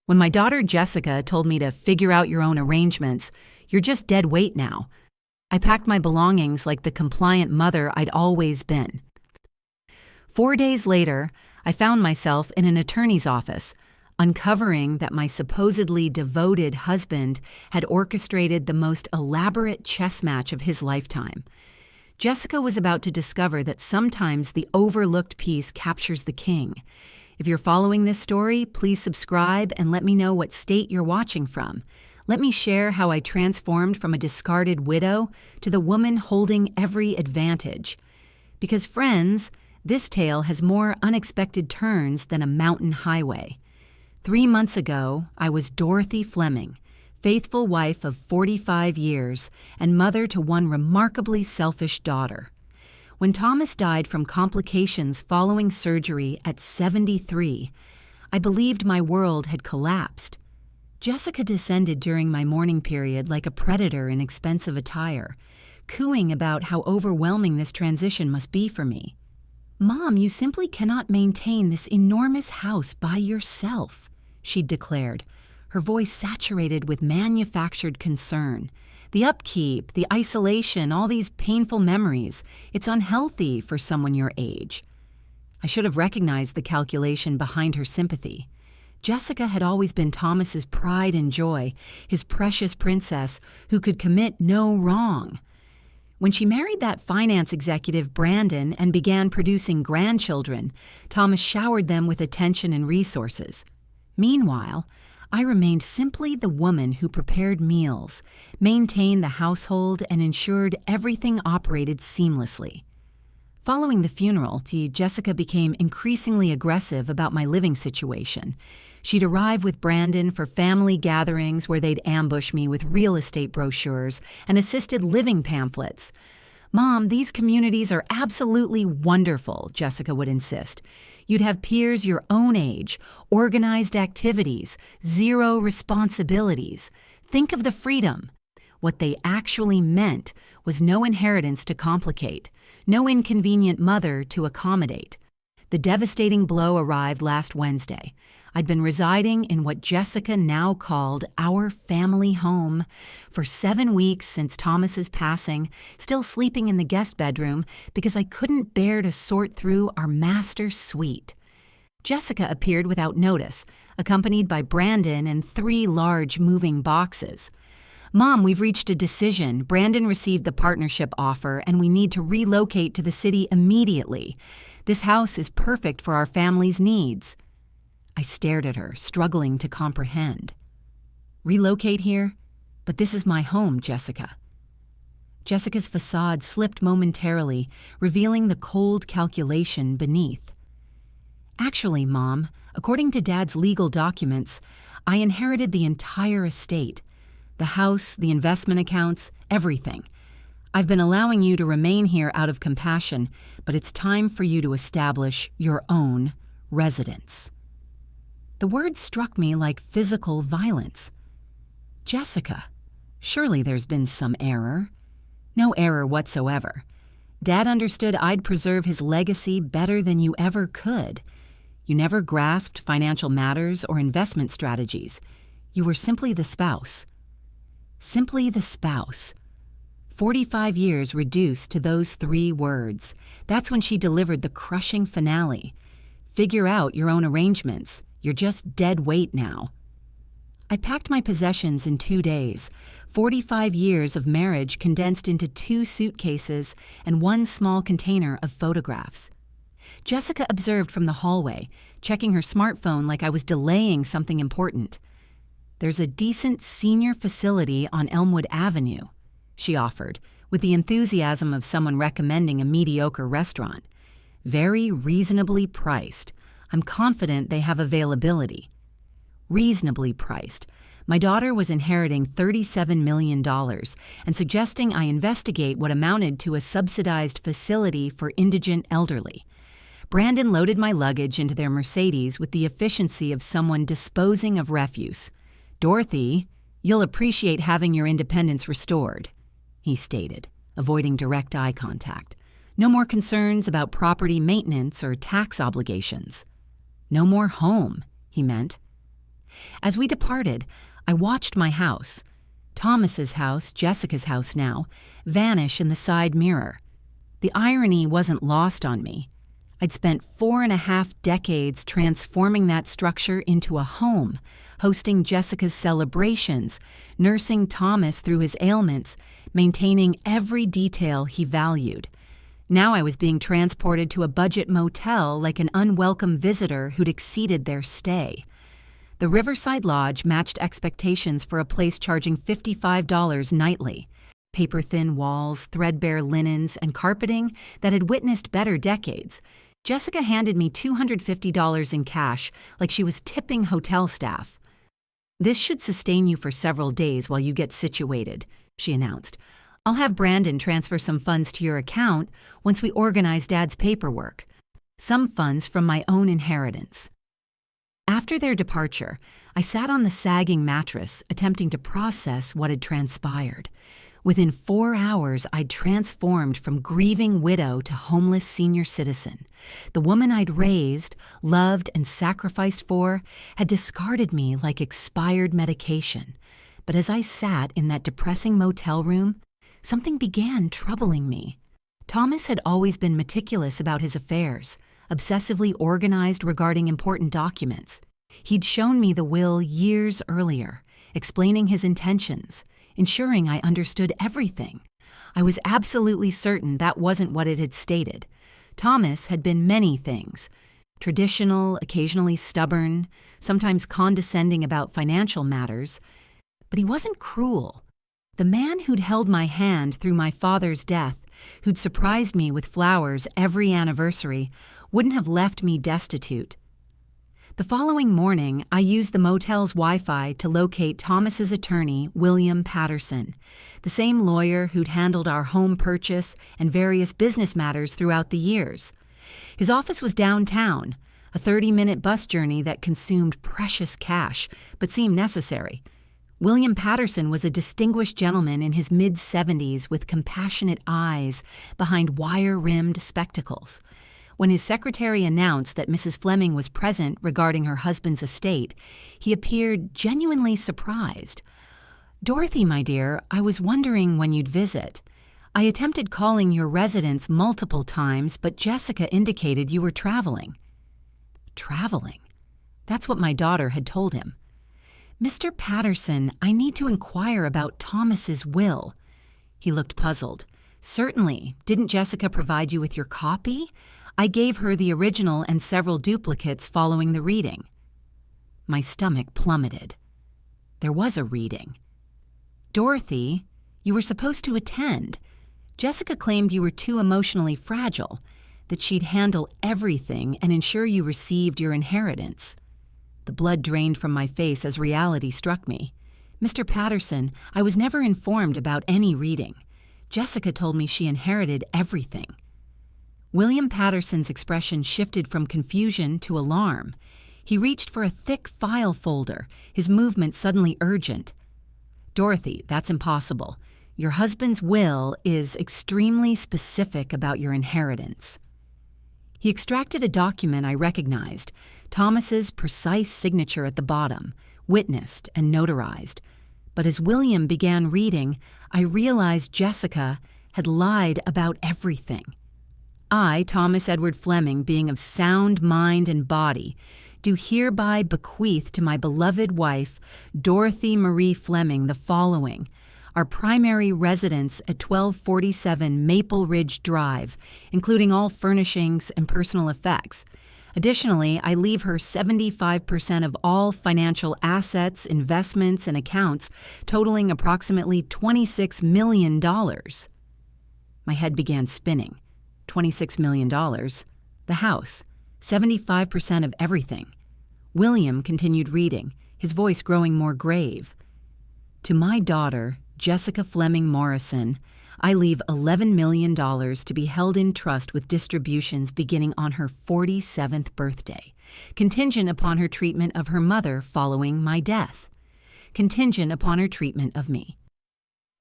When my daughter Jessica told me to figure out your own arrangements, you're just dead weight now. I packed my belongings like the compliant mother I'd always been. 4 days later, I found myself in an attorney's office, uncovering that my supposedly devoted husband had orchestrated the most elaborate chess match of his lifetime. Jessica was about to discover that sometimes the overlooked piece captures the king. If you're following this story, please subscribe and let me know what state you're watching from. Let me share how I transformed from a discarded widow to the woman holding every advantage. Because friends, this tale has more unexpected turns than a mountain highway. 3 months ago, I was Dorothy Fleming, faithful wife of 45 years and mother to one remarkably selfish daughter. When Thomas died from complications following surgery at 73, I believed my world had collapsed. Jessica descended during my mourning period like a predator in expensive attire, cooing about how overwhelming this transition must be for me. "Mom, you simply cannot maintain this enormous house by yourself," she declared, her voice saturated with manufactured concern. "The upkeep, the isolation, all these painful memories, it's unhealthy for someone your age." I should have recognized the calculation behind her sympathy. Jessica had always been Thomas's pride and joy, his precious princess who could commit no wrong. When she married that finance executive, Brandon, and began producing grandchildren, Thomas showered them with attention and resources. Meanwhile, I remained simply the woman who prepared meals, maintained the household, and ensured everything operated seamlessly. Following the funeral, Jessica became increasingly aggressive about my living situation. She'd arrive with Brandon for family gatherings where they'd ambush me with real estate brochures and assisted living pamphlets. "Mom, these communities are absolutely wonderful," Jessica would insist. "You'd have peers your own age, organized activities, zero responsibilities. Think of the freedom." What they actually meant was no inheritance to complicate, no inconvenient mother to accommodate. The devastating blow arrived last Wednesday. I'd been residing in what Jessica now called our family home for 7 weeks since Thomas's passing, still sleeping in the guest bedroom because I couldn't bear to sort through our master suite. Jessica appeared without notice, accompanied by Brandon and 3 large moving boxes. "Mom, we've reached a decision. Brandon received the partnership offer and we need to relocate to the city immediately. This house is perfect for our family's needs." I stared at her, struggling to comprehend. "Relocate here? But this is my home, Jessica." Jessica's facade slipped momentarily, revealing the cold calculation beneath. "Actually, Mom, according to Dad's legal documents, I inherited the entire estate. The house, the investment accounts, everything. I've been allowing you to remain here out of compassion, but it's time for you to establish your own residence." The words struck me like physical violence. "Jessica, surely there's been some error." "No error whatsoever. Dad understood I'd preserve his legacy better than you ever could. You never grasped financial matters or investment strategies. You were simply the spouse." Simply the spouse. 45 years reduced to those 3 words. That's when she delivered the crushing finale. "Figure out your own arrangements. You're just dead weight now." I packed my possessions in 2 days, 45 years of marriage condensed into 2 suitcases and 1 small container of photographs. Jessica observed from the hallway, checking her smartphone like I was delaying something important. "There's a decent senior facility on Elmwood Avenue," she offered, with the enthusiasm of someone recommending a mediocre restaurant. "Very reasonably priced. I'm confident they have availability." Reasonably priced. My daughter was inheriting $37 million and suggesting I investigate what amounted to a subsidized facility for indigent elderly. Brandon loaded my luggage into their Mercedes with the efficiency of someone disposing of refuse. "Dorothy, you'll appreciate having your independence restored," he stated, avoiding direct eye contact. "No more concerns about property maintenance or tax obligations." "No more home," he meant. As we departed, I watched my house, Thomas's house, Jessica's house now, vanish in the side mirror. The irony wasn't lost on me. I'd spent 4.5 decades transforming that structure into a home, hosting Jessica's celebrations, nursing Thomas through his ailments, maintaining every detail he valued. Now I was being transported to a budget motel like an unwelcome visitor who'd exceeded their stay. The Riverside Lodge matched expectations for a place charging $55 nightly. Paper-thin walls, threadbare linens, and carpeting that had witnessed better decades. Jessica handed me $250 in cash like she was tipping hotel staff. "This should sustain you for several days while you get situated," she announced. "I'll have Brandon transfer some funds to your account once we organize Dad's paperwork. Some funds from my own inheritance." After their departure, I sat on the sagging mattress, attempting to process what had transpired. Within 4 hours, I'd transformed from grieving widow to homeless senior citizen. The woman I'd raised, loved, and sacrificed for had discarded me like expired medication. But as I sat in that depressing motel room, something began troubling me. Thomas had always been meticulous about his affairs, obsessively organized regarding important documents. He'd shown me the will years earlier, explaining his intentions, ensuring I understood everything. I was absolutely certain that wasn't what it had stated. Thomas had been many things: traditional, occasionally stubborn, sometimes condescending about financial matters. But he wasn't cruel. The man who'd held my hand through my father's death, who'd surprised me with flowers every anniversary, wouldn't have left me destitute. The following morning, I used the motel's Wi-Fi to locate Thomas's attorney, William Patterson, the same lawyer who'd handled our home purchase and various business matters throughout the years. His office was downtown, a 30-minute bus journey that consumed precious cash, but seemed necessary. William Patterson was a distinguished gentleman in his mid-70s with compassionate eyes behind wire-rimmed spectacles. When his secretary announced that Mrs. Fleming was present regarding her husband's estate, he appeared genuinely surprised. "Dorothy, my dear, I was wondering when you'd visit. I attempted calling your residence multiple times, but Jessica indicated you were traveling." Traveling? That's what my daughter had told him. "Mr. Patterson, I need to inquire about Thomas's will." He looked puzzled. "Certainly. Didn't Jessica provide you with your copy? I gave her the original and several duplicates following the reading." My stomach plummeted. There was a reading. "Dorothy, you were supposed to attend. Jessica claimed you were too emotionally fragile, that she'd handle everything and ensure you received your inheritance." The blood drained from my face as reality struck me. "Mr. Patterson, I was never informed about any reading. Jessica told me she inherited everything." William Patterson's expression shifted from confusion to alarm. He reached for a thick file folder, his movement suddenly urgent. "Dorothy, that's impossible. Your husband's will is extremely specific about your inheritance." He extracted a document I recognized, Thomas's precise signature at the bottom, witnessed and notarized. But as William began reading, I realized Jessica had lied about everything. "I, Thomas Edward Fleming, being of sound mind and body, do hereby bequeath to my beloved wife, Dorothy Marie Fleming, the following: our primary residence at 1247 Maple Ridge Drive, including all furnishings and personal effects. Additionally, I leave her 75% of all financial assets, investments, and accounts, totaling approximately $26 million. My head began spinning. $26 million. The house. 75% of everything. William continued reading, his voice growing more grave. "To my daughter, Jessica Fleming Morrison, I leave $11 million to be held in trust with distributions beginning on her 47th birthday, contingent upon her treatment of her mother following my death, contingent upon her treatment of me."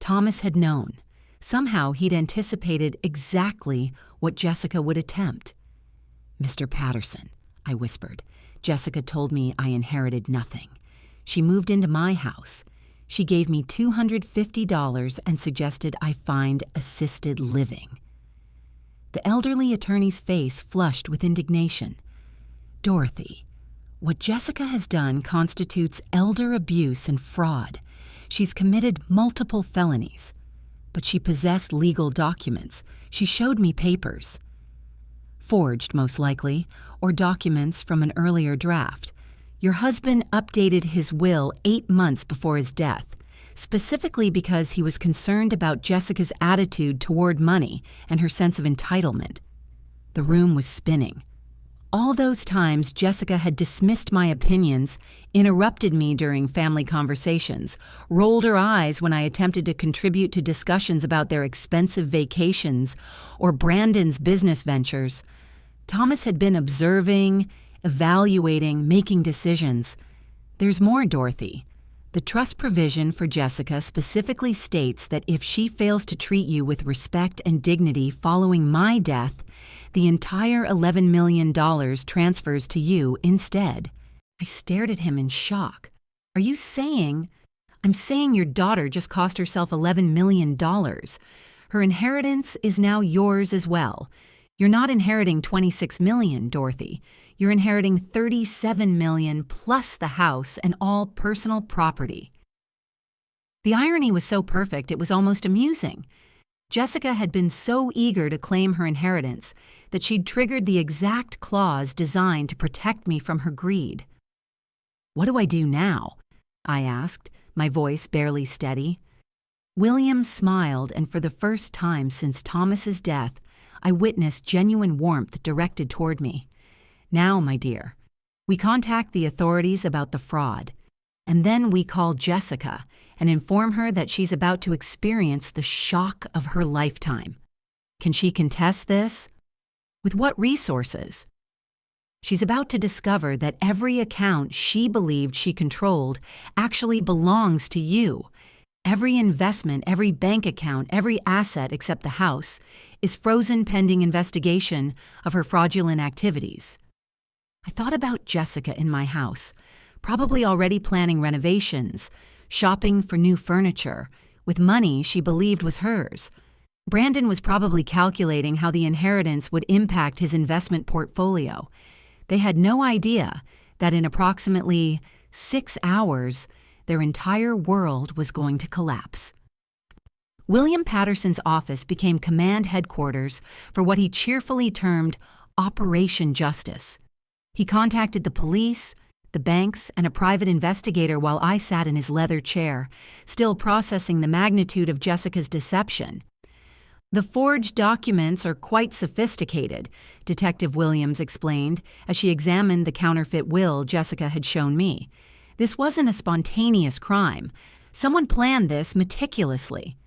Thomas had known. Somehow he'd anticipated exactly what Jessica would attempt. "Mr. Patterson," I whispered, "Jessica told me I inherited nothing. She moved into my house. She gave me $250 and suggested I find assisted living. The elderly attorney's face flushed with indignation. Dorothy, what Jessica has done constitutes elder abuse and fraud. She's committed multiple felonies. But she possessed legal documents. She showed me papers. Forged, most likely, or documents from an earlier draft. Your husband updated his will 8 months before his death, specifically because he was concerned about Jessica's attitude toward money and her sense of entitlement. The room was spinning. All those times Jessica had dismissed my opinions, interrupted me during family conversations, rolled her eyes when I attempted to contribute to discussions about their expensive vacations or Brandon's business ventures. Thomas had been observing, evaluating, making decisions. There's more, Dorothy. The trust provision for Jessica specifically states that if she fails to treat you with respect and dignity following my death, the entire $11 million transfers to you instead. I stared at him in shock. Are you saying? I'm saying your daughter just cost herself $11 million. Her inheritance is now yours as well. You're not inheriting $26 million, Dorothy. You're inheriting $37 million plus the house and all personal property. The irony was so perfect it was almost amusing. Jessica had been so eager to claim her inheritance that she'd triggered the exact clause designed to protect me from her greed. What do I do now? I asked, my voice barely steady. William smiled, and for the first time since Thomas's death, I witnessed genuine warmth directed toward me. Now, my dear, we contact the authorities about the fraud, and then we call Jessica and inform her that she's about to experience the shock of her lifetime. Can she contest this? With what resources? She's about to discover that every account she believed she controlled actually belongs to you. Every investment, every bank account, every asset except the house is frozen pending investigation of her fraudulent activities. I thought about Jessica in my house, probably already planning renovations, shopping for new furniture, with money she believed was hers. Brandon was probably calculating how the inheritance would impact his investment portfolio. They had no idea that in approximately 6 hours, their entire world was going to collapse. William Patterson's office became command headquarters for what he cheerfully termed Operation Justice. He contacted the police, the banks, and a private investigator while I sat in his leather chair, still processing the magnitude of Jessica's deception. The forged documents are quite sophisticated, Detective Williams explained as she examined the counterfeit will Jessica had shown me. This wasn't a spontaneous crime. Someone planned this meticulously.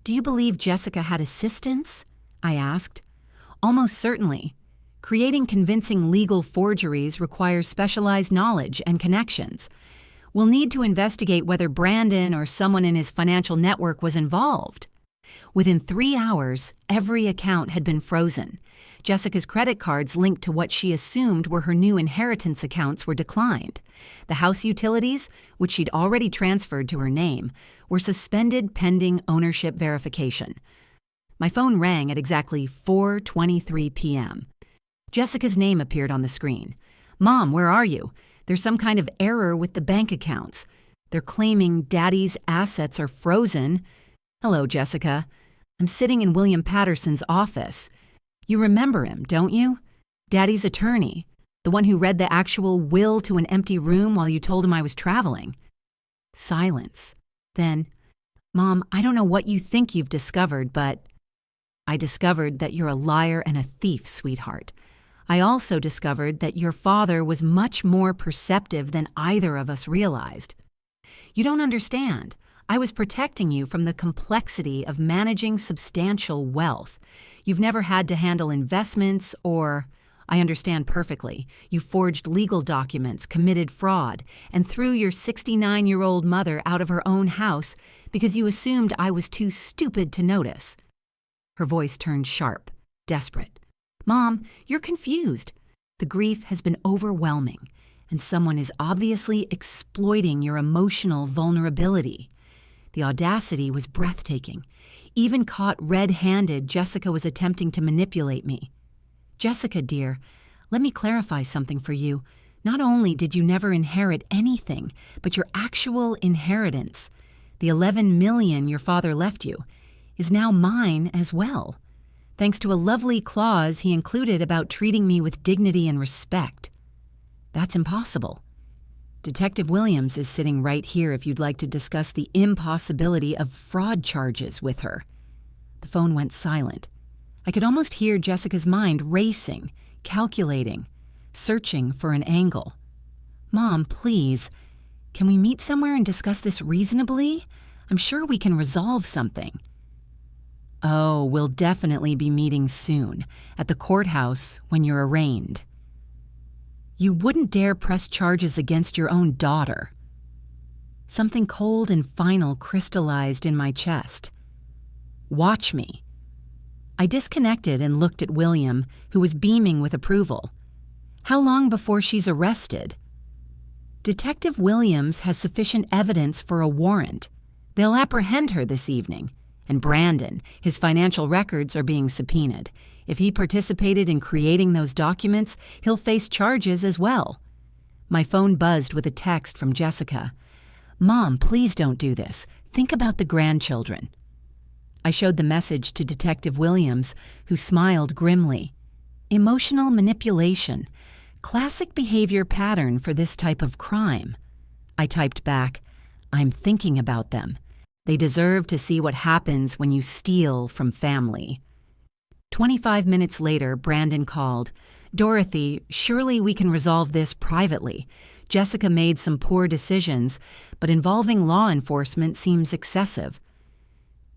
Do you believe Jessica had assistance? I asked. Almost certainly. Creating convincing legal forgeries requires specialized knowledge and connections. We'll need to investigate whether Brandon or someone in his financial network was involved. Within 3 hours, every account had been frozen. Jessica's credit cards linked to what she assumed were her new inheritance accounts were declined. The house utilities, which she'd already transferred to her name, were suspended pending ownership verification. My phone rang at exactly 4:23 p.m. Jessica's name appeared on the screen. Mom, where are you? There's some kind of error with the bank accounts. They're claiming Daddy's assets are frozen. Hello, Jessica. I'm sitting in William Patterson's office. You remember him, don't you? Daddy's attorney, the one who read the actual will to an empty room while you told him I was traveling. Silence. Then, Mom, I don't know what you think you've discovered, but I discovered that you're a liar and a thief, sweetheart. I also discovered that your father was much more perceptive than either of us realized. You don't understand. I was protecting you from the complexity of managing substantial wealth. You've never had to handle investments or, I understand perfectly, you forged legal documents, committed fraud, and threw your 69-year-old mother out of her own house because you assumed I was too stupid to notice. Her voice turned sharp, desperate. Mom, you're confused. The grief has been overwhelming, and someone is obviously exploiting your emotional vulnerability. The audacity was breathtaking. Even caught red-handed, Jessica was attempting to manipulate me. Jessica, dear, let me clarify something for you. Not only did you never inherit anything, but your actual inheritance, the $11 million your father left you, is now mine as well, thanks to a lovely clause he included about treating me with dignity and respect. That's impossible. Detective Williams is sitting right here if you'd like to discuss the impossibility of fraud charges with her. The phone went silent. I could almost hear Jessica's mind racing, calculating, searching for an angle. Mom, please, can we meet somewhere and discuss this reasonably? I'm sure we can resolve something. Oh, we'll definitely be meeting soon, at the courthouse when you're arraigned. You wouldn't dare press charges against your own daughter. Something cold and final crystallized in my chest. Watch me. I disconnected and looked at William, who was beaming with approval. How long before she's arrested? Detective Williams has sufficient evidence for a warrant. They'll apprehend her this evening. And Brandon, his financial records are being subpoenaed. If he participated in creating those documents, he'll face charges as well. My phone buzzed with a text from Jessica. Mom, please don't do this. Think about the grandchildren. I showed the message to Detective Williams, who smiled grimly. Emotional manipulation. Classic behavior pattern for this type of crime. I typed back, I'm thinking about them. They deserve to see what happens when you steal from family. 25 minutes later, Brandon called. Dorothy, surely we can resolve this privately. Jessica made some poor decisions, but involving law enforcement seems excessive.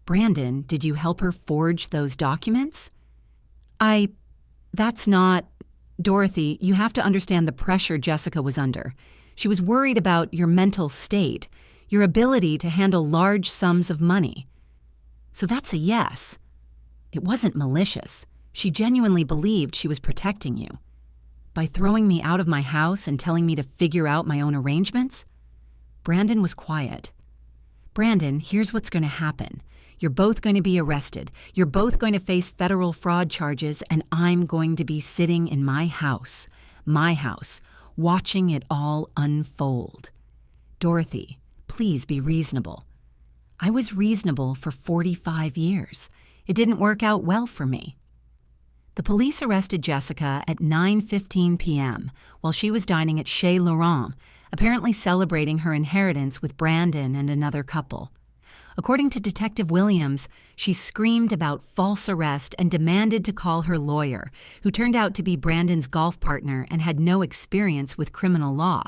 Brandon, did you help her forge those documents? That's not... Dorothy, you have to understand the pressure Jessica was under. She was worried about your mental state, your ability to handle large sums of money. So that's a yes. It wasn't malicious. She genuinely believed she was protecting you. By throwing me out of my house and telling me to figure out my own arrangements? Brandon was quiet. Brandon, here's what's going to happen. You're both going to be arrested. You're both going to face federal fraud charges, and I'm going to be sitting in my house, watching it all unfold. Dorothy, please be reasonable. I was reasonable for 45 years. It didn't work out well for me. The police arrested Jessica at 9:15 p.m. while she was dining at Chez Laurent, apparently celebrating her inheritance with Brandon and another couple. According to Detective Williams, she screamed about false arrest and demanded to call her lawyer, who turned out to be Brandon's golf partner and had no experience with criminal law.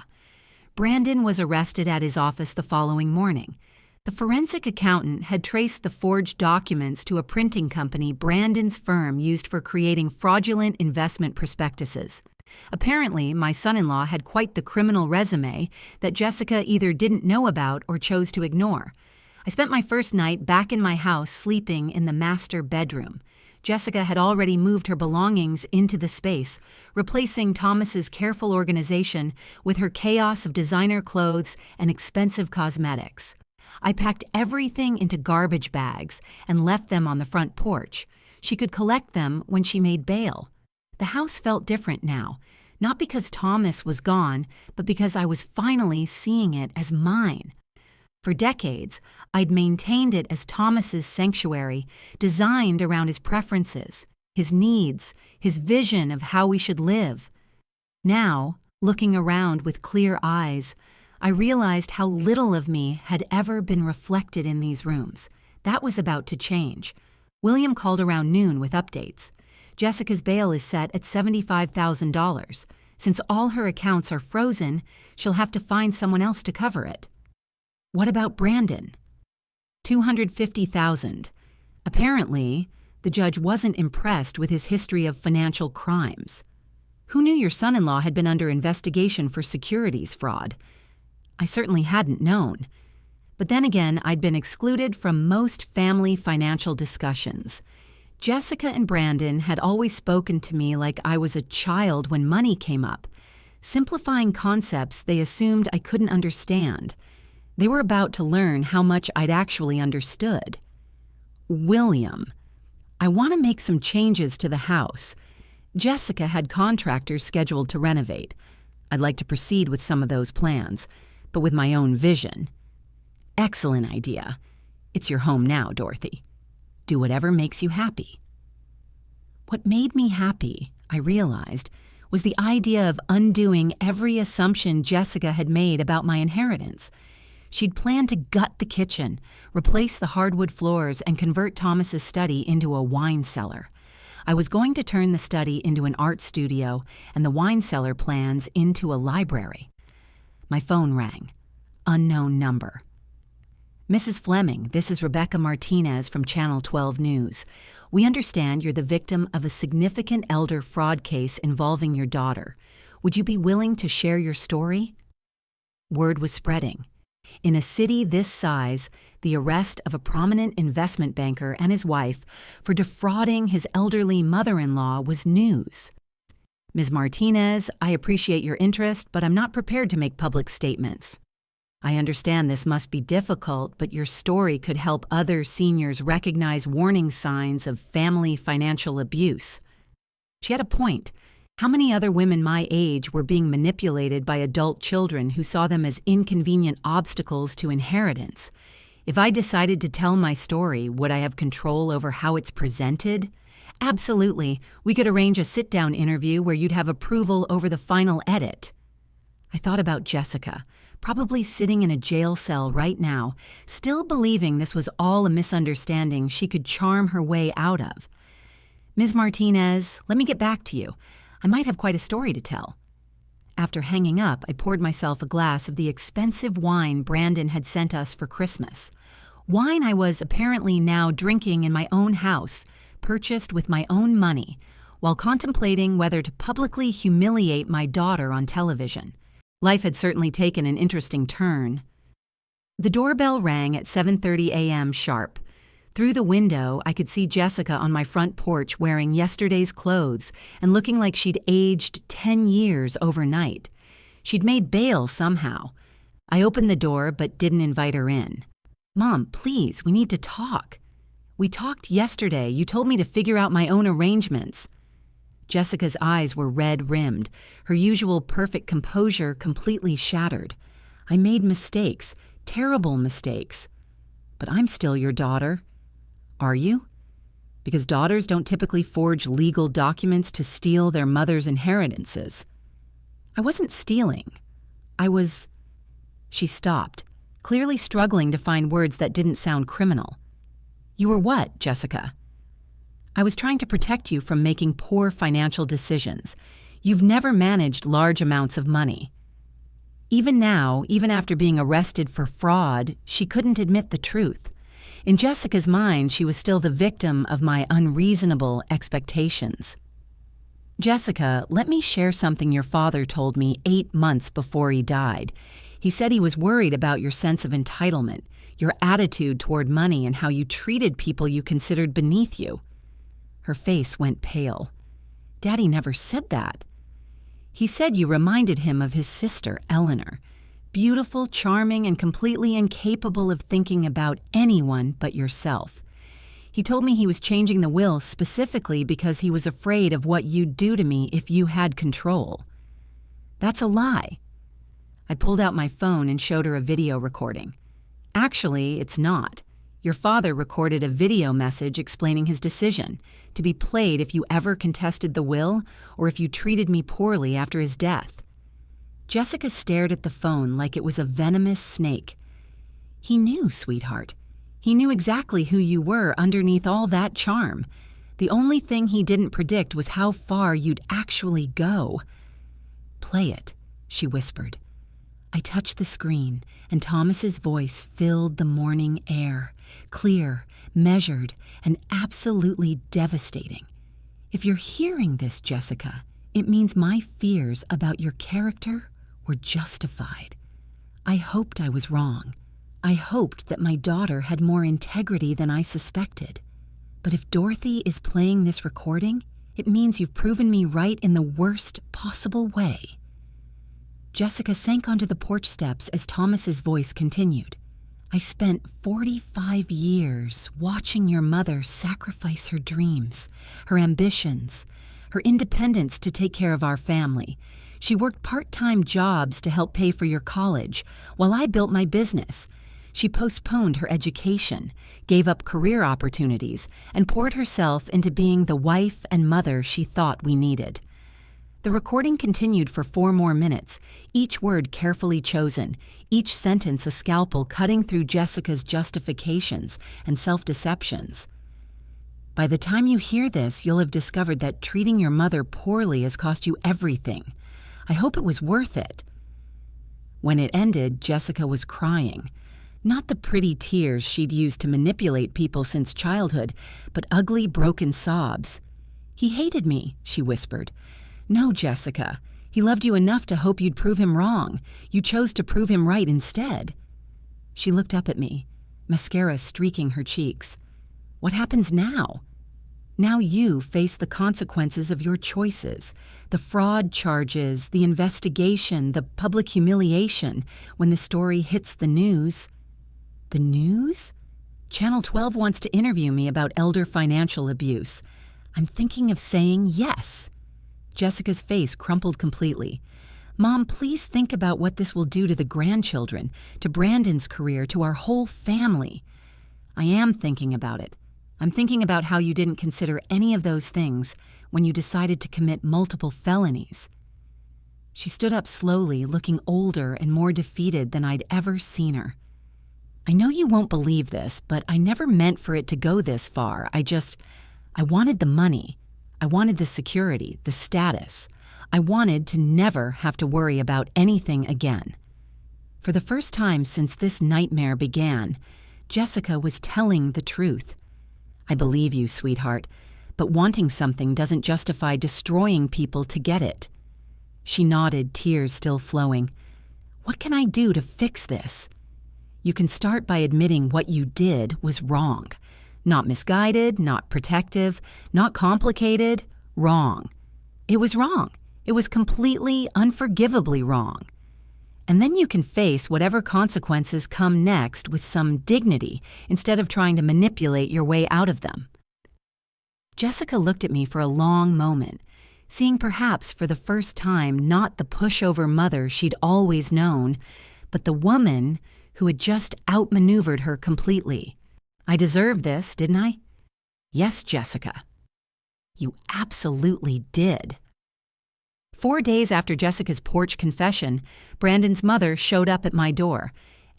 Brandon was arrested at his office the following morning. The forensic accountant had traced the forged documents to a printing company Brandon's firm used for creating fraudulent investment prospectuses. Apparently, my son-in-law had quite the criminal resume that Jessica either didn't know about or chose to ignore. I spent my first night back in my house sleeping in the master bedroom. Jessica had already moved her belongings into the space, replacing Thomas's careful organization with her chaos of designer clothes and expensive cosmetics. I packed everything into garbage bags and left them on the front porch. She could collect them when she made bail. The house felt different now, not because Thomas was gone, but because I was finally seeing it as mine. For decades, I'd maintained it as Thomas's sanctuary, designed around his preferences, his needs, his vision of how we should live. Now, looking around with clear eyes, I realized how little of me had ever been reflected in these rooms. That was about to change. William called around noon with updates. Jessica's bail is set at $75,000. Since all her accounts are frozen, she'll have to find someone else to cover it. What about Brandon? $250,000. Apparently, the judge wasn't impressed with his history of financial crimes. Who knew your son-in-law had been under investigation for securities fraud? I certainly hadn't known. But then again, I'd been excluded from most family financial discussions. Jessica and Brandon had always spoken to me like I was a child when money came up. simplifying concepts they assumed I couldn't understand. They were about to learn how much I'd actually understood. William. I want to make some changes to the house. Jessica had contractors scheduled to renovate. I'd like to proceed with some of those plans, but with my own vision. Excellent idea. It's your home now, Dorothy. Do whatever makes you happy. What made me happy, I realized, was the idea of undoing every assumption Jessica had made about my inheritance. She'd planned to gut the kitchen, replace the hardwood floors, and convert Thomas's study into a wine cellar. I was going to turn the study into an art studio and the wine cellar plans into a library. My phone rang. Unknown number. Mrs. Fleming, this is Rebecca Martinez from Channel 12 News. We understand you're the victim of a significant elder fraud case involving your daughter. Would you be willing to share your story? Word was spreading. In a city this size, the arrest of a prominent investment banker and his wife for defrauding his elderly mother-in-law was news. Ms. Martinez, I appreciate your interest, but I'm not prepared to make public statements. I understand this must be difficult, but your story could help other seniors recognize warning signs of family financial abuse. She had a point. How many other women my age were being manipulated by adult children who saw them as inconvenient obstacles to inheritance? If I decided to tell my story, would I have control over how it's presented? Absolutely. We could arrange a sit-down interview where you'd have approval over the final edit. I thought about Jessica, probably sitting in a jail cell right now, still believing this was all a misunderstanding she could charm her way out of. Ms. Martinez, let me get back to you. I might have quite a story to tell. After hanging up, I poured myself a glass of the expensive wine Brandon had sent us for Christmas. Wine I was apparently now drinking in my own house, purchased with my own money, while contemplating whether to publicly humiliate my daughter on television. Life had certainly taken an interesting turn. The doorbell rang at 7:30 a.m. sharp. Through the window, I could see Jessica on my front porch wearing yesterday's clothes and looking like she'd aged 10 years overnight. She'd made bail somehow. I opened the door but didn't invite her in. Mom, please, we need to talk. We talked yesterday. You told me to figure out my own arrangements. Jessica's eyes were red-rimmed, her usual perfect composure completely shattered. I made mistakes, terrible mistakes. But I'm still your daughter. Are you? Because daughters don't typically forge legal documents to steal their mother's inheritances. I wasn't stealing. I was... She stopped, clearly struggling to find words that didn't sound criminal. You were what, Jessica? I was trying to protect you from making poor financial decisions. You've never managed large amounts of money. Even now, even after being arrested for fraud, she couldn't admit the truth. In Jessica's mind, she was still the victim of my unreasonable expectations. Jessica, let me share something your father told me 8 months before he died. He said he was worried about your sense of entitlement, your attitude toward money, and how you treated people you considered beneath you. Her face went pale. Daddy never said that. He said you reminded him of his sister, Eleanor. Beautiful, charming, and completely incapable of thinking about anyone but yourself. He told me he was changing the will specifically because he was afraid of what you'd do to me if you had control. That's a lie. I pulled out my phone and showed her a video recording. Actually, it's not. Your father recorded a video message explaining his decision, to be played if you ever contested the will or if you treated me poorly after his death. Jessica stared at the phone like it was a venomous snake. He knew, sweetheart. He knew exactly who you were underneath all that charm. The only thing he didn't predict was how far you'd actually go. Play it, she whispered. I touched the screen, and Thomas's voice filled the morning air, clear, measured, and absolutely devastating. If you're hearing this, Jessica, it means my fears about your character were justified. I hoped I was wrong. I hoped that my daughter had more integrity than I suspected. But if Dorothy is playing this recording, it means you've proven me right in the worst possible way. Jessica sank onto the porch steps as Thomas's voice continued. I spent 45 years watching your mother sacrifice her dreams, her ambitions, her independence to take care of our family. She worked part-time jobs to help pay for your college, while I built my business. She postponed her education, gave up career opportunities, and poured herself into being the wife and mother she thought we needed. The recording continued for 4 more minutes, each word carefully chosen, each sentence a scalpel cutting through Jessica's justifications and self-deceptions. By the time you hear this, you'll have discovered that treating your mother poorly has cost you everything. I hope it was worth it. When it ended, Jessica was crying. Not the pretty tears she'd used to manipulate people since childhood, but ugly, broken sobs. He hated me, she whispered. No, Jessica. He loved you enough to hope you'd prove him wrong. You chose to prove him right instead. She looked up at me, mascara streaking her cheeks. What happens now? Now you face the consequences of your choices, the fraud charges, the investigation, the public humiliation when the story hits the news. The news? Channel 12 wants to interview me about elder financial abuse. I'm thinking of saying yes. Jessica's face crumpled completely. Mom, please think about what this will do to the grandchildren, to Brandon's career, to our whole family. I am thinking about it. I'm thinking about how you didn't consider any of those things when you decided to commit multiple felonies. She stood up slowly, looking older and more defeated than I'd ever seen her. I know you won't believe this, but I never meant for it to go this far. I wanted the money. I wanted the security, the status. I wanted to never have to worry about anything again. For the first time since this nightmare began, Jessica was telling the truth. I believe you, sweetheart, but wanting something doesn't justify destroying people to get it. She nodded, tears still flowing. What can I do to fix this? You can start by admitting what you did was wrong. Not misguided, not protective, not complicated, wrong. It was wrong. It was completely, unforgivably wrong. And then you can face whatever consequences come next with some dignity instead of trying to manipulate your way out of them. Jessica looked at me for a long moment, seeing perhaps for the first time not the pushover mother she'd always known, but the woman who had just outmaneuvered her completely. I deserved this, didn't I? Yes, Jessica. You absolutely did. 4 days after Jessica's porch confession, Brandon's mother showed up at my door.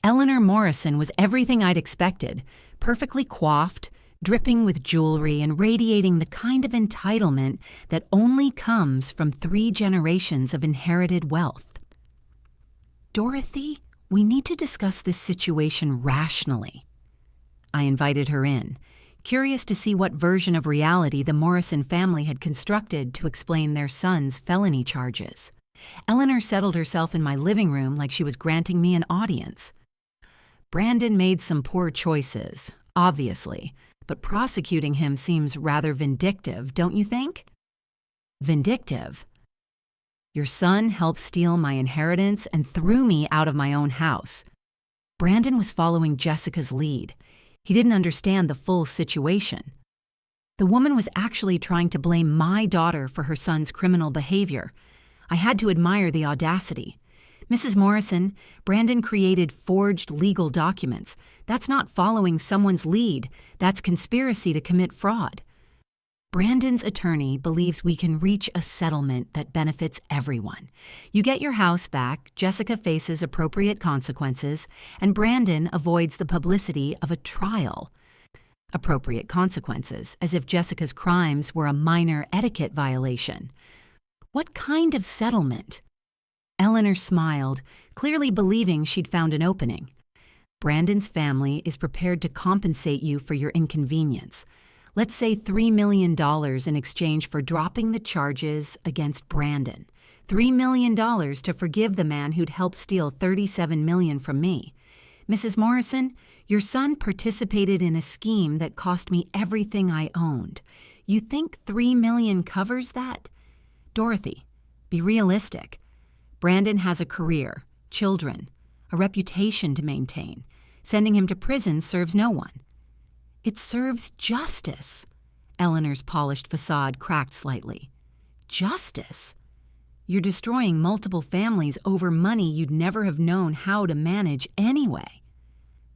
Eleanor Morrison was everything I'd expected, perfectly coiffed, dripping with jewelry and radiating the kind of entitlement that only comes from 3 generations of inherited wealth. Dorothy, we need to discuss this situation rationally. I invited her in, curious to see what version of reality the Morrison family had constructed to explain their son's felony charges. Eleanor settled herself in my living room like she was granting me an audience. Brandon made some poor choices, obviously, but prosecuting him seems rather vindictive, don't you think? Vindictive? Your son helped steal my inheritance and threw me out of my own house. Brandon was following Jessica's lead. He didn't understand the full situation. The woman was actually trying to blame my daughter for her son's criminal behavior. I had to admire the audacity. Mrs. Morrison, Brandon created forged legal documents. That's not following someone's lead. That's conspiracy to commit fraud. Brandon's attorney believes we can reach a settlement that benefits everyone. You get your house back, Jessica faces appropriate consequences, and Brandon avoids the publicity of a trial. Appropriate consequences, as if Jessica's crimes were a minor etiquette violation. What kind of settlement? Eleanor smiled, clearly believing she'd found an opening. Brandon's family is prepared to compensate you for your inconvenience. Let's say $3 million in exchange for dropping the charges against Brandon. $3 million to forgive the man who'd helped steal $37 million from me. Mrs. Morrison, your son participated in a scheme that cost me everything I owned. You think $3 million covers that? Dorothy, be realistic. Brandon has a career, children, a reputation to maintain. Sending him to prison serves no one. It serves justice. Eleanor's polished facade cracked slightly. Justice? You're destroying multiple families over money you'd never have known how to manage anyway.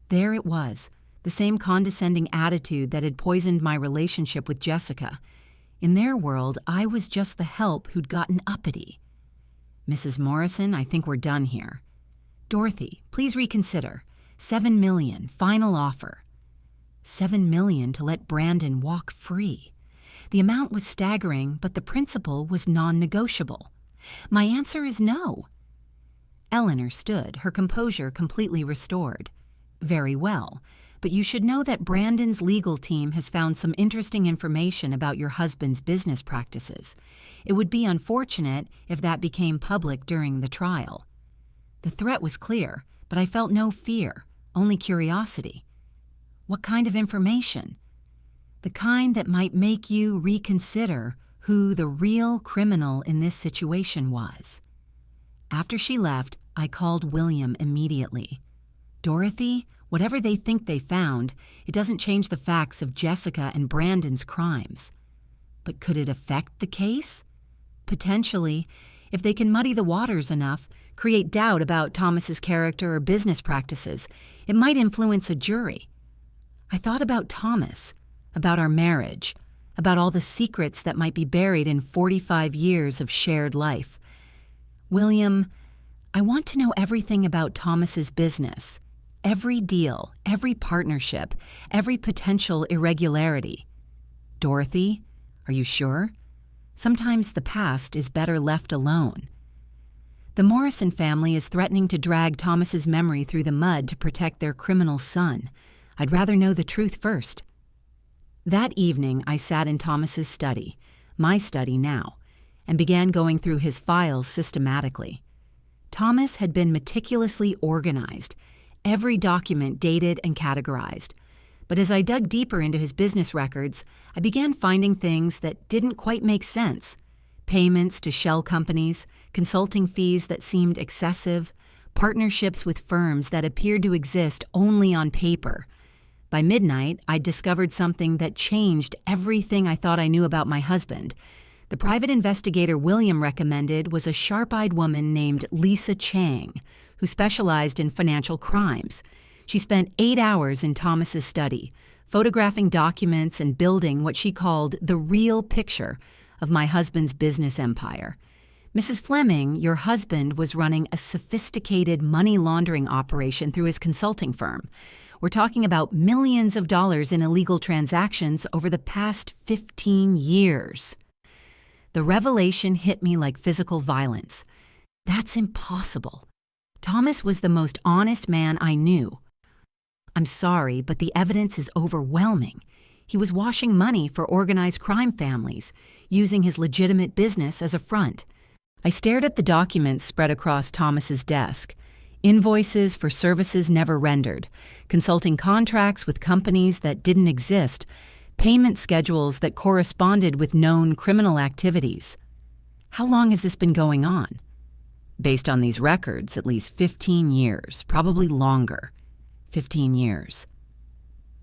There it was, the same condescending attitude that had poisoned my relationship with Jessica. In their world, I was just the help who'd gotten uppity. Mrs. Morrison, I think we're done here. Dorothy, please reconsider. $7 million, final offer. $7 million to let Brandon walk free. The amount was staggering, but the principle was non-negotiable. My answer is no. Eleanor stood, her composure completely restored. Very well, but you should know that Brandon's legal team has found some interesting information about your husband's business practices. It would be unfortunate if that became public during the trial. The threat was clear, but I felt no fear, only curiosity. What kind of information? The kind that might make you reconsider who the real criminal in this situation was. After she left, I called William immediately. Dorothy, whatever they think they found, it doesn't change the facts of Jessica and Brandon's crimes. But could it affect the case? Potentially, if they can muddy the waters enough, create doubt about Thomas's character or business practices, it might influence a jury. I thought about Thomas, about our marriage, about all the secrets that might be buried in 45 years of shared life. William, I want to know everything about Thomas's business. Every deal, every partnership, every potential irregularity. Dorothy, are you sure? Sometimes the past is better left alone. The Morrison family is threatening to drag Thomas's memory through the mud to protect their criminal son. I'd rather know the truth first. That evening, I sat in Thomas's study, my study now, and began going through his files systematically. Thomas had been meticulously organized, every document dated and categorized. But as I dug deeper into his business records, I began finding things that didn't quite make sense. Payments to shell companies, consulting fees that seemed excessive, partnerships with firms that appeared to exist only on paper. By midnight, I'd discovered something that changed everything I thought I knew about my husband. The private investigator William recommended was a sharp-eyed woman named Lisa Chang, who specialized in financial crimes. She spent 8 hours in Thomas's study, photographing documents and building what she called the real picture of my husband's business empire. Mrs. Fleming, your husband was running a sophisticated money laundering operation through his consulting firm. We're talking about millions of dollars in illegal transactions over the past 15 years. The revelation hit me like physical violence. That's impossible. Thomas was the most honest man I knew. I'm sorry, but the evidence is overwhelming. He was washing money for organized crime families, using his legitimate business as a front. I stared at the documents spread across Thomas's desk. Invoices for services never rendered, consulting contracts with companies that didn't exist, payment schedules that corresponded with known criminal activities. How long has this been going on? Based on these records, at least 15 years, probably longer. 15 years.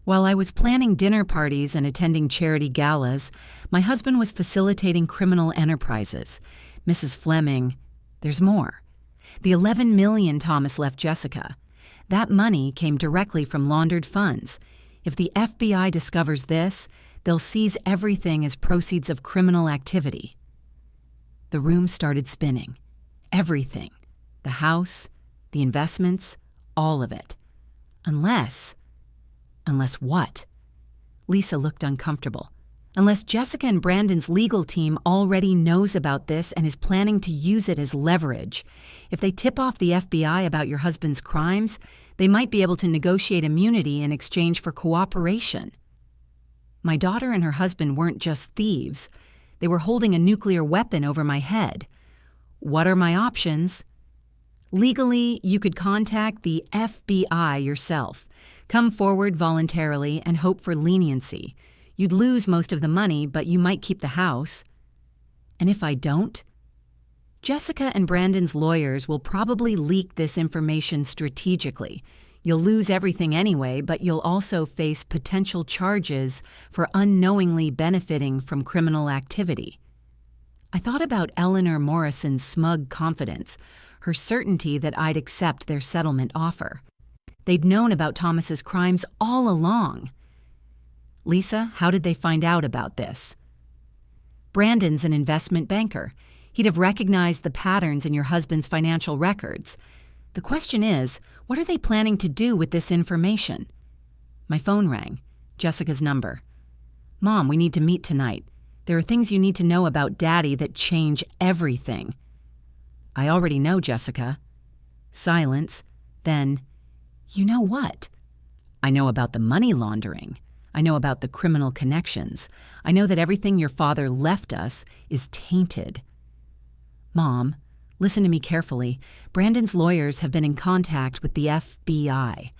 While I was planning dinner parties and attending charity galas, my husband was facilitating criminal enterprises. Mrs. Fleming, there's more. The $11 million Thomas left Jessica. That money came directly from laundered funds. If the FBI discovers this, they'll seize everything as proceeds of criminal activity. The room started spinning. Everything. The house, the investments, all of it. Unless what? Lisa looked uncomfortable. Unless Jessica and Brandon's legal team already knows about this and is planning to use it as leverage. If they tip off the FBI about your husband's crimes, they might be able to negotiate immunity in exchange for cooperation. My daughter and her husband weren't just thieves. They were holding a nuclear weapon over my head. What are my options? Legally, you could contact the FBI yourself. Come forward voluntarily and hope for leniency. You'd lose most of the money, but you might keep the house. And if I don't? Jessica and Brandon's lawyers will probably leak this information strategically. You'll lose everything anyway, but you'll also face potential charges for unknowingly benefiting from criminal activity. I thought about Eleanor Morrison's smug confidence, her certainty that I'd accept their settlement offer. They'd known about Thomas's crimes all along. Lisa, how did they find out about this? Brandon's an investment banker. He'd have recognized the patterns in your husband's financial records. The question is, what are they planning to do with this information? My phone rang. Jessica's number. Mom, we need to meet tonight. There are things you need to know about Daddy that change everything. I already know, Jessica. Silence. Then, you know what? I know about the money laundering. I know about the criminal connections. I know that everything your father left us is tainted. Mom, listen to me carefully. Brandon's lawyers have been in contact with the FBI.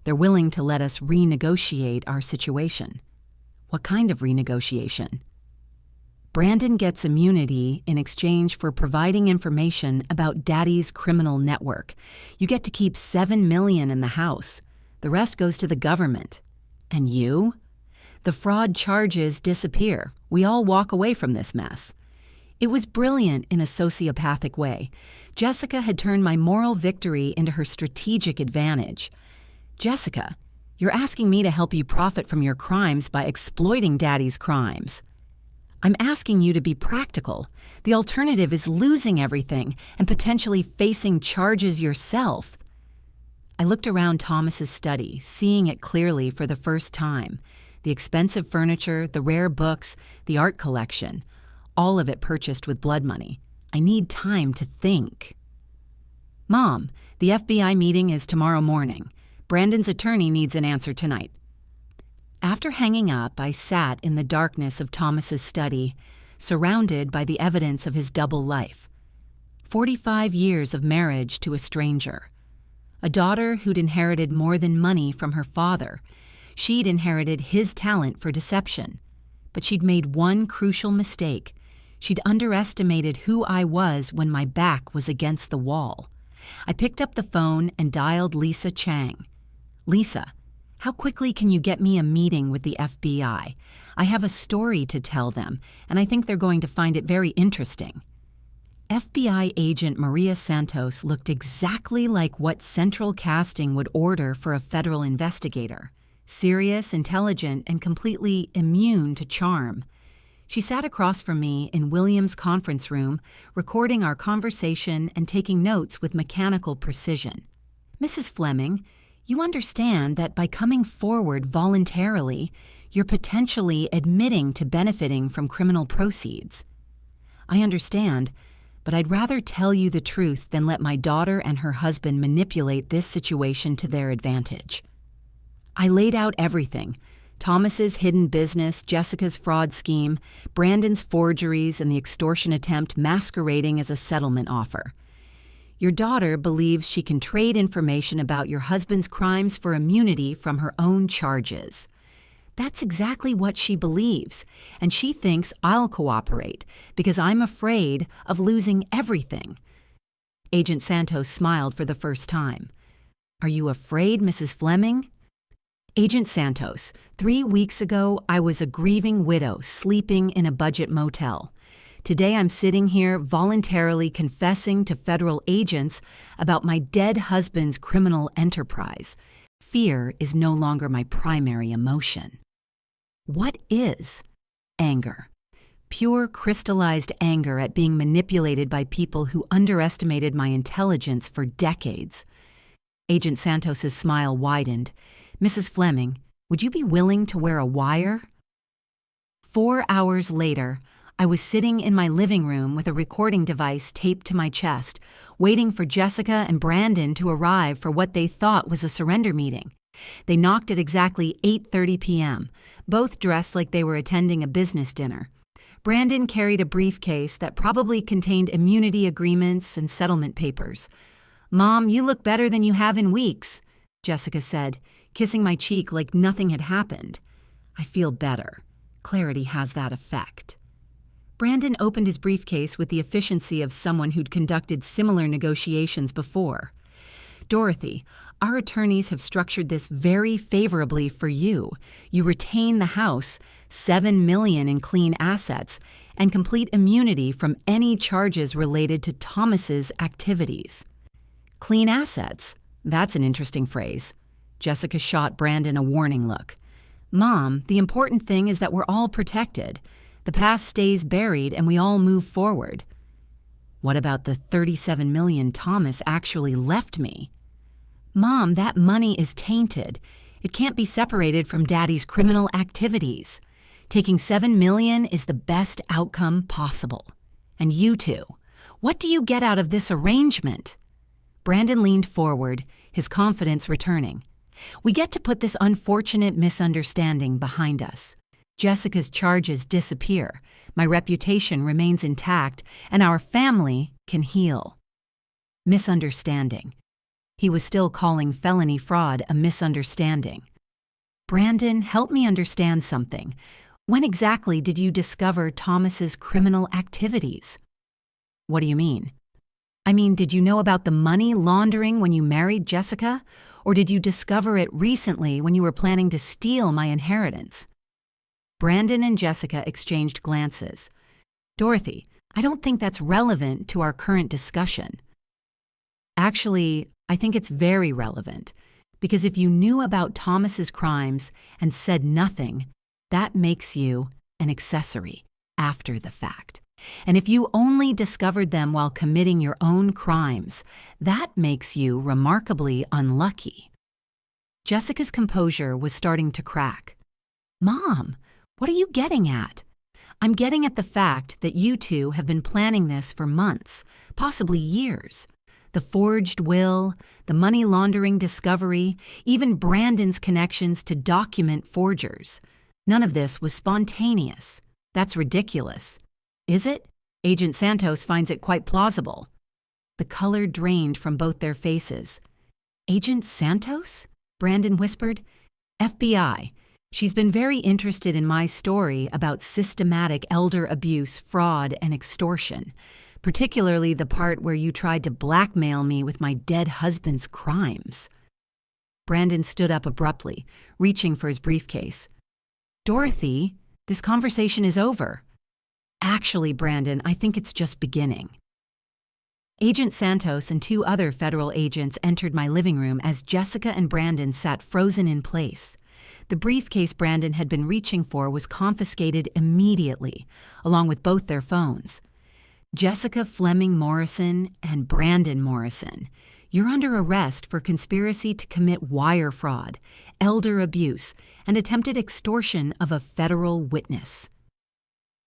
They're willing to let us renegotiate our situation. What kind of renegotiation? Brandon gets immunity in exchange for providing information about Daddy's criminal network. You get to keep $7 million in the house. The rest goes to the government. And you? The fraud charges disappear. We all walk away from this mess. It was brilliant in a sociopathic way. Jessica had turned my moral victory into her strategic advantage. Jessica, you're asking me to help you profit from your crimes by exploiting Daddy's crimes. I'm asking you to be practical. The alternative is losing everything and potentially facing charges yourself. I looked around Thomas's study, seeing it clearly for the first time. The expensive furniture, the rare books, the art collection, all of it purchased with blood money. I need time to think. Mom, the FBI meeting is tomorrow morning. Brandon's attorney needs an answer tonight. After hanging up, I sat in the darkness of Thomas's study, surrounded by the evidence of his double life. 45 years of marriage to a stranger. A daughter who'd inherited more than money from her father. She'd inherited his talent for deception. But she'd made one crucial mistake. She'd underestimated who I was when my back was against the wall. I picked up the phone and dialed Lisa Chang. Lisa, how quickly can you get me a meeting with the FBI? I have a story to tell them, and I think they're going to find it very interesting. FBI agent Maria Santos looked exactly like what Central Casting would order for a federal investigator. Serious, intelligent, and completely immune to charm. She sat across from me in William's conference room, recording our conversation and taking notes with mechanical precision. Mrs. Fleming, you understand that by coming forward voluntarily, you're potentially admitting to benefiting from criminal proceeds. I understand, but I'd rather tell you the truth than let my daughter and her husband manipulate this situation to their advantage. I laid out everything. Thomas's hidden business, Jessica's fraud scheme, Brandon's forgeries, and the extortion attempt masquerading as a settlement offer. Your daughter believes she can trade information about your husband's crimes for immunity from her own charges. That's exactly what she believes, and she thinks I'll cooperate because I'm afraid of losing everything. Agent Santos smiled for the first time. Are you afraid, Mrs. Fleming? Agent Santos, 3 weeks ago, I was a grieving widow sleeping in a budget motel. Today I'm sitting here voluntarily confessing to federal agents about my dead husband's criminal enterprise. Fear is no longer my primary emotion. What is? Anger. Pure crystallized anger at being manipulated by people who underestimated my intelligence for decades. Agent Santos's smile widened. Mrs. Fleming, would you be willing to wear a wire? 4 hours later, I was sitting in my living room with a recording device taped to my chest, waiting for Jessica and Brandon to arrive for what they thought was a surrender meeting. They knocked at exactly 8:30 p.m., both dressed like they were attending a business dinner. Brandon carried a briefcase that probably contained immunity agreements and settlement papers. "Mom, you look better than you have in weeks," Jessica said, kissing my cheek like nothing had happened. I feel better. Clarity has that effect. Brandon opened his briefcase with the efficiency of someone who'd conducted similar negotiations before. Dorothy, our attorneys have structured this very favorably for you. You retain the house, $7 million in clean assets, and complete immunity from any charges related to Thomas's activities. Clean assets? That's an interesting phrase. Jessica shot Brandon a warning look. Mom, the important thing is that we're all protected. The past stays buried and we all move forward. What about the $37 million Thomas actually left me? Mom, that money is tainted. It can't be separated from Daddy's criminal activities. Taking $7 million is the best outcome possible. And you two, what do you get out of this arrangement? Brandon leaned forward, his confidence returning. We get to put this unfortunate misunderstanding behind us. Jessica's charges disappear, my reputation remains intact, and our family can heal. Misunderstanding. He was still calling felony fraud a misunderstanding. Brandon, help me understand something. When exactly did you discover Thomas's criminal activities? What do you mean? I mean, did you know about the money laundering when you married Jessica? Or did you discover it recently when you were planning to steal my inheritance? Brandon and Jessica exchanged glances. Dorothy, I don't think that's relevant to our current discussion. Actually, I think it's very relevant, because if you knew about Thomas's crimes and said nothing, that makes you an accessory after the fact. And if you only discovered them while committing your own crimes, that makes you remarkably unlucky. Jessica's composure was starting to crack. Mom, what are you getting at? I'm getting at the fact that you two have been planning this for months, possibly years. The forged will, the money laundering discovery, even Brandon's connections to document forgers. None of this was spontaneous. That's ridiculous. Is it? Agent Santos finds it quite plausible. The color drained from both their faces. Agent Santos? Brandon whispered. FBI. She's been very interested in my story about systematic elder abuse, fraud, and extortion, particularly the part where you tried to blackmail me with my dead husband's crimes. Brandon stood up abruptly, reaching for his briefcase. Dorothy, this conversation is over. Actually, Brandon, I think it's just beginning. Agent Santos and two other federal agents entered my living room as Jessica and Brandon sat frozen in place. The briefcase Brandon had been reaching for was confiscated immediately, along with both their phones. Jessica Fleming Morrison and Brandon Morrison, you're under arrest for conspiracy to commit wire fraud, elder abuse, and attempted extortion of a federal witness.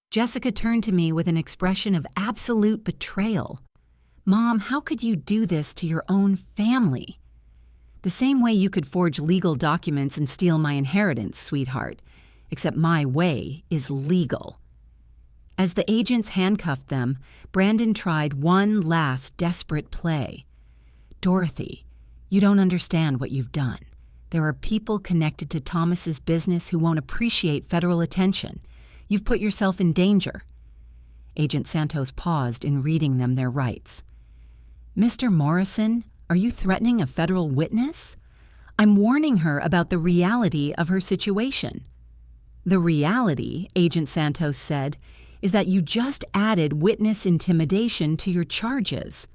Jessica turned to me with an expression of absolute betrayal. Mom, how could you do this to your own family? The same way you could forge legal documents and steal my inheritance, sweetheart, except my way is legal. As the agents handcuffed them, Brandon tried one last desperate play. Dorothy, you don't understand what you've done. There are people connected to Thomas's business who won't appreciate federal attention. You've put yourself in danger. Agent Santos paused in reading them their rights. Mr. Morrison, are you threatening a federal witness? I'm warning her about the reality of her situation. The reality, Agent Santos said, is that you just added witness intimidation to your charges.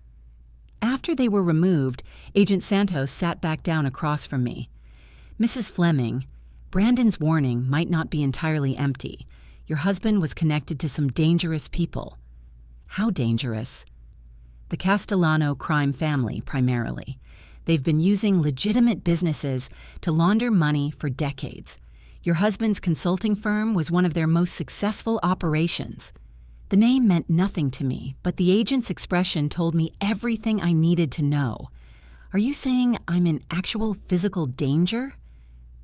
After they were removed, Agent Santos sat back down across from me. Mrs. Fleming, Brandon's warning might not be entirely empty. Your husband was connected to some dangerous people. How dangerous? The Castellano crime family, primarily. They've been using legitimate businesses to launder money for decades. Your husband's consulting firm was one of their most successful operations. The name meant nothing to me, but the agent's expression told me everything I needed to know. Are you saying I'm in actual physical danger?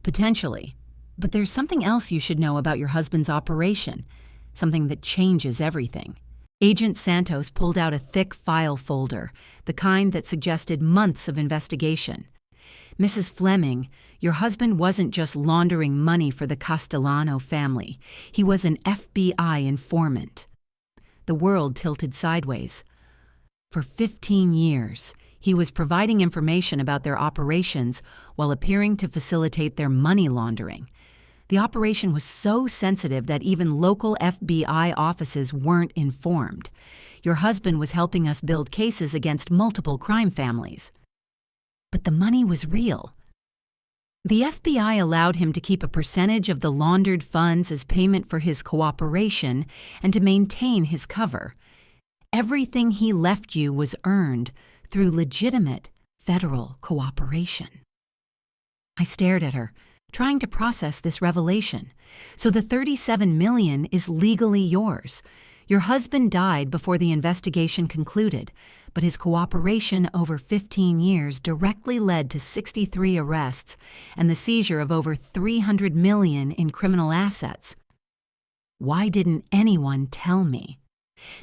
Potentially. But there's something else you should know about your husband's operation, something that changes everything. Agent Santos pulled out a thick file folder, the kind that suggested months of investigation. Mrs. Fleming, your husband wasn't just laundering money for the Castellano family. He was an FBI informant. the world tilted sideways. For 15 years, he was providing information about their operations while appearing to facilitate their money laundering. The operation was so sensitive that even local FBI offices weren't informed. Your husband was helping us build cases against multiple crime families. But the money was real. The FBI allowed him to keep a percentage of the laundered funds as payment for his cooperation and to maintain his cover. Everything he left you was earned through legitimate federal cooperation. I stared at her, trying to process this revelation. So the $37 million is legally yours. Your husband died before the investigation concluded, but his cooperation over 15 years directly led to 63 arrests and the seizure of over $300 million in criminal assets. Why didn't anyone tell me?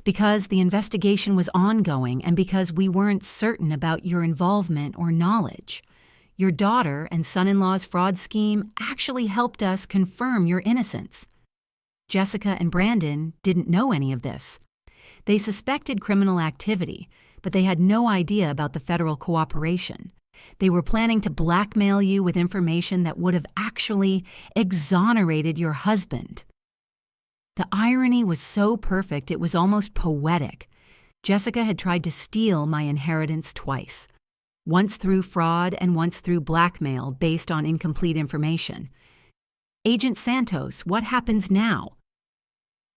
Because the investigation was ongoing and because we weren't certain about your involvement or knowledge. Your daughter and son-in-law's fraud scheme actually helped us confirm your innocence. Jessica and Brandon didn't know any of this. They suspected criminal activity, but they had no idea about the federal cooperation. They were planning to blackmail you with information that would have actually exonerated your husband. The irony was so perfect it was almost poetic. Jessica had tried to steal my inheritance twice. Once through fraud and once through blackmail based on incomplete information. Agent Santos, what happens now?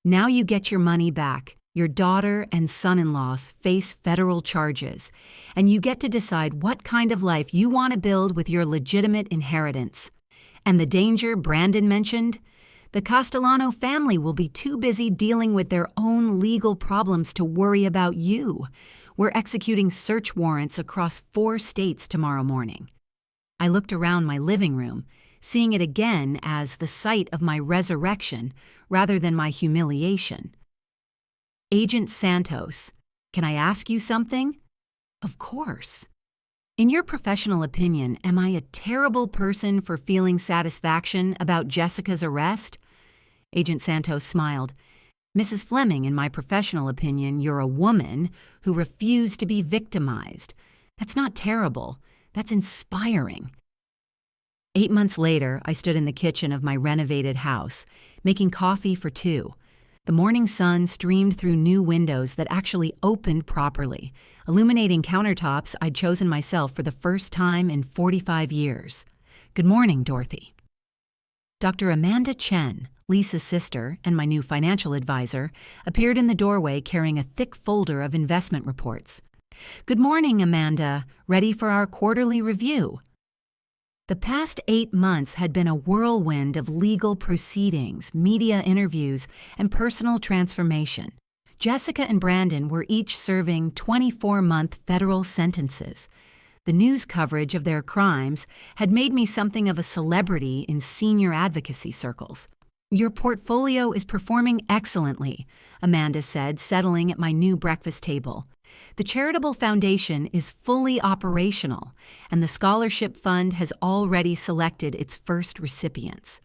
Now you get your money back. Your daughter and son-in-law face federal charges, and you get to decide what kind of life you want to build with your legitimate inheritance. And the danger Brandon mentioned? The Castellano family will be too busy dealing with their own legal problems to worry about you. We're executing search warrants across 4 states tomorrow morning. I looked around my living room, seeing it again as the site of my resurrection rather than my humiliation. Agent Santos, can I ask you something? Of course. In your professional opinion, am I a terrible person for feeling satisfaction about Jessica's arrest? Agent Santos smiled. Mrs. Fleming, in my professional opinion, you're a woman who refused to be victimized. That's not terrible. That's inspiring. 8 months later, I stood in the kitchen of my renovated house, making coffee for 2. The morning sun streamed through new windows that actually opened properly, illuminating countertops I'd chosen myself for the first time in 45 years. Good morning, Dorothy. Dr. Amanda Chen, Lisa's sister and my new financial advisor, appeared in the doorway carrying a thick folder of investment reports. Good morning, Amanda. Ready for our quarterly review? The past 8 months had been a whirlwind of legal proceedings, media interviews, and personal transformation. Jessica and Brandon were each serving 24-month federal sentences. The news coverage of their crimes had made me something of a celebrity in senior advocacy circles. Your portfolio is performing excellently, Amanda said, settling at my new breakfast table. The charitable foundation is fully operational, and the scholarship fund has already selected its first recipients.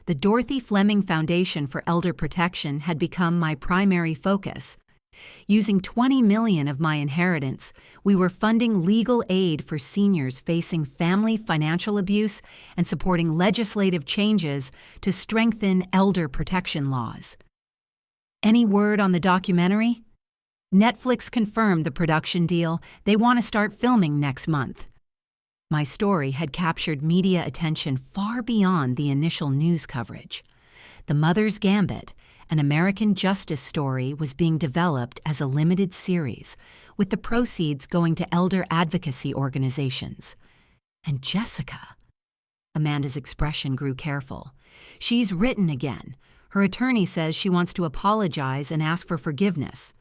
The Dorothy Fleming Foundation for Elder Protection had become my primary focus. Using $20 million of my inheritance, we were funding legal aid for seniors facing family financial abuse and supporting legislative changes to strengthen elder protection laws. Any word on the documentary? Netflix confirmed the production deal. They want to start filming next month. My story had captured media attention far beyond the initial news coverage. The Mother's Gambit, an American justice story, was being developed as a limited series, with the proceeds going to elder advocacy organizations. And Jessica. Amanda's expression grew careful. She's written again. Her attorney says she wants to apologize and ask for forgiveness.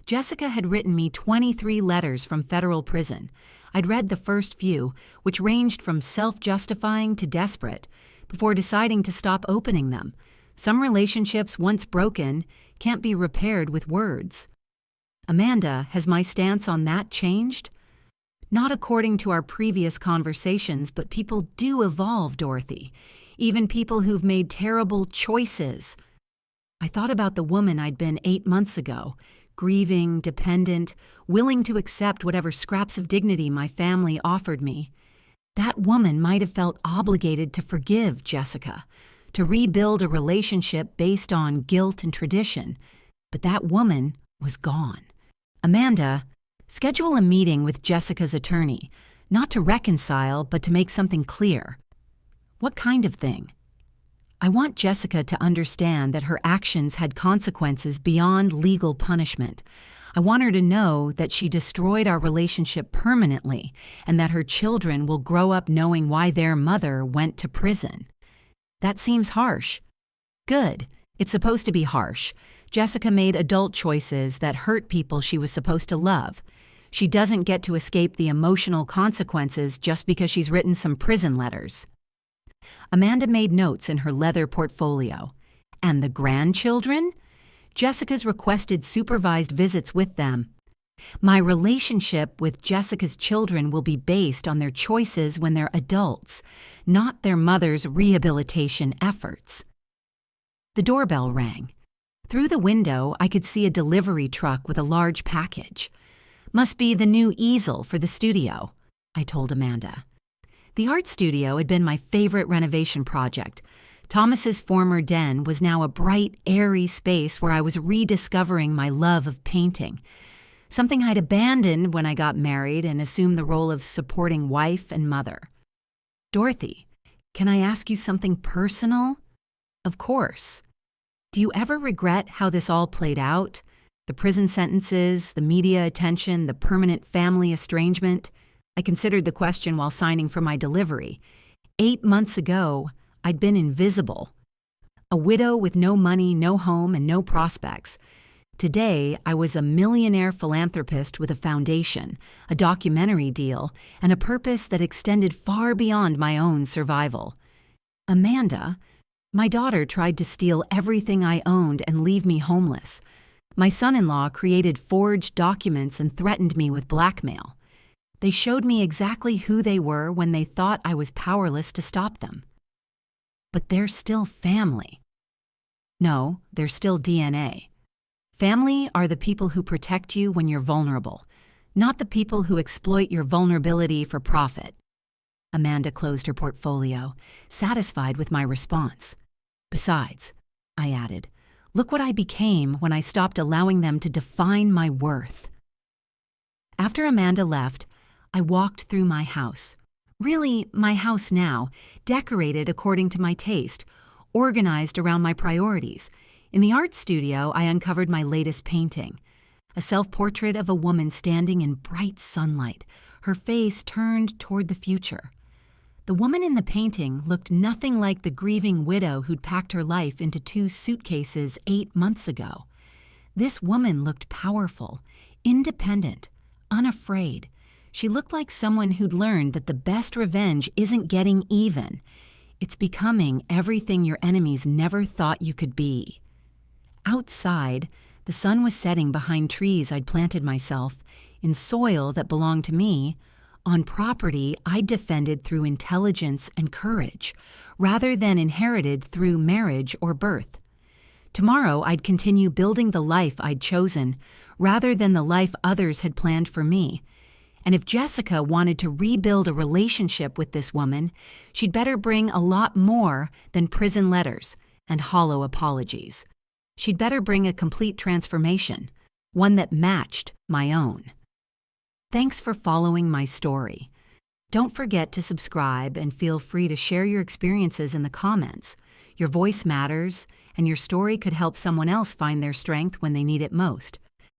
Jessica had written me 23 letters from federal prison. I'd read the first few, which ranged from self-justifying to desperate, before deciding to stop opening them. Some relationships, once broken, can't be repaired with words. Amanda, has my stance on that changed? Not according to our previous conversations, but people do evolve, Dorothy. Even people who've made terrible choices. I thought about the woman I'd been 8 months ago, grieving, dependent, willing to accept whatever scraps of dignity my family offered me. That woman might have felt obligated to forgive Jessica, to rebuild a relationship based on guilt and tradition. But that woman was gone. Amanda, schedule a meeting with Jessica's attorney, not to reconcile, but to make something clear. What kind of thing? I want Jessica to understand that her actions had consequences beyond legal punishment. I want her to know that she destroyed our relationship permanently and that her children will grow up knowing why their mother went to prison. That seems harsh. Good. It's supposed to be harsh. Jessica made adult choices that hurt people she was supposed to love. She doesn't get to escape the emotional consequences just because she's written some prison letters. Amanda made notes in her leather portfolio. And the grandchildren? Jessica's requested supervised visits with them. My relationship with Jessica's children will be based on their choices when they're adults, not their mother's rehabilitation efforts. The doorbell rang. Through the window, I could see a delivery truck with a large package. Must be the new easel for the studio, I told Amanda. The art studio had been my favorite renovation project. Thomas's former den was now a bright, airy space where I was rediscovering my love of painting, something I'd abandoned when I got married and assumed the role of supporting wife and mother. Dorothy, can I ask you something personal? Of course. Do you ever regret how this all played out? The prison sentences, the media attention, the permanent family estrangement? I considered the question while signing for my delivery. 8 months ago, I'd been invisible. A widow with no money, no home, and no prospects. Today, I was a millionaire philanthropist with a foundation, a documentary deal, and a purpose that extended far beyond my own survival. Amanda, my daughter tried to steal everything I owned and leave me homeless. My son-in-law created forged documents and threatened me with blackmail. They showed me exactly who they were when they thought I was powerless to stop them. But they're still family. No, they're still DNA. Family are the people who protect you when you're vulnerable, not the people who exploit your vulnerability for profit. Amanda closed her portfolio, satisfied with my response. Besides, I added, look what I became when I stopped allowing them to define my worth. After Amanda left, I walked through my house. Really, my house now, decorated according to my taste, organized around my priorities. In the art studio, I uncovered my latest painting, a self-portrait of a woman standing in bright sunlight, her face turned toward the future. The woman in the painting looked nothing like the grieving widow who'd packed her life into 2 suitcases 8 months ago. This woman looked powerful, independent, unafraid. She looked like someone who'd learned that the best revenge isn't getting even. It's becoming everything your enemies never thought you could be. Outside, the sun was setting behind trees I'd planted myself, in soil that belonged to me, on property I'd defended through intelligence and courage, rather than inherited through marriage or birth. Tomorrow I'd continue building the life I'd chosen, rather than the life others had planned for me. And if Jessica wanted to rebuild a relationship with this woman, she'd better bring a lot more than prison letters and hollow apologies. She'd better bring a complete transformation, one that matched my own. Thanks for following my story. Don't forget to subscribe and feel free to share your experiences in the comments. Your voice matters, and your story could help someone else find their strength when they need it most.